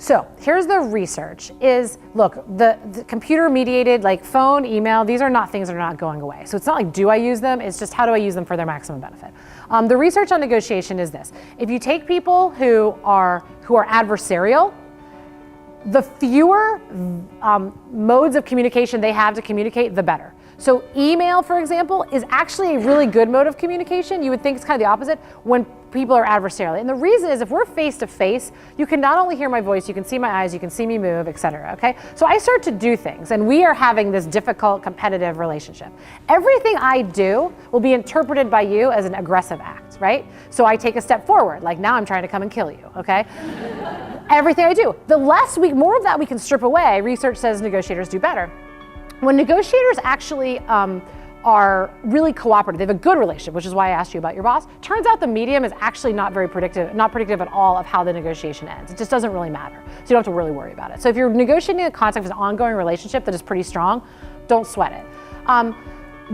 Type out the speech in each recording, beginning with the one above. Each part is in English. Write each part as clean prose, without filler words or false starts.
So here's the research is, look, the computer mediated, like phone, email, these are not things that are not going away. So it's not like, do I use them? It's just how do I use them for their maximum benefit? The research on negotiation is this. If you take people who are adversarial, the fewer modes of communication they have to communicate, the better. So email, for example, is actually a really good mode of communication. You would think it's kind of the opposite when people are adversarial. And the reason is if we're face to face, you can not only hear my voice, you can see my eyes, you can see me move, et cetera, okay? So I start to do things and we are having this difficult competitive relationship. Everything I do will be interpreted by you as an aggressive act, right? So I take a step forward, like now I'm trying to come and kill you, okay? Everything I do. The more of that we can strip away, research says negotiators do better. When negotiators actually are really cooperative, they have a good relationship, which is why I asked you about your boss. Turns out the medium is actually not predictive at all of how the negotiation ends. It just doesn't really matter. So you don't have to really worry about it. So if you're negotiating a context of an ongoing relationship that is pretty strong, don't sweat it.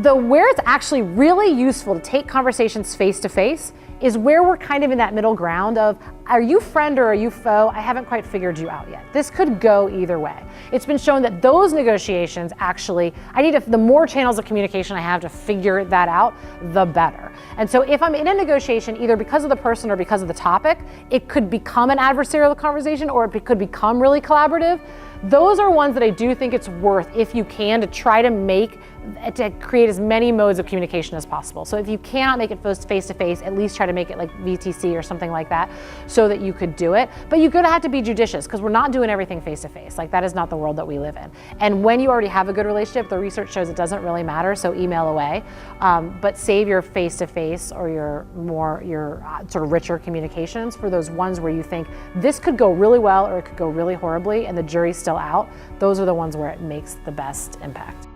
Where it's actually really useful to take conversations face to face is where we're kind of in that middle ground of, are you friend or are you foe? I haven't quite figured you out yet. This could go either way. It's been shown that those negotiations actually, the more channels of communication I have to figure that out, the better. And so if I'm in a negotiation, either because of the person or because of the topic, it could become an adversarial conversation or it could become really collaborative. Those are ones that I do think it's worth, if you can, to try to create as many modes of communication as possible. So if you cannot make it face to face, at least try to make it like VTC or something like that so that you could do it. But you're gonna have to be judicious because we're not doing everything face to face. Like that is not the world that we live in. And when you already have a good relationship, the research shows it doesn't really matter, so email away. But save your face to face or your sort of richer communications for those ones where you think this could go really well or it could go really horribly and the jury's still out. Those are the ones where it makes the best impact.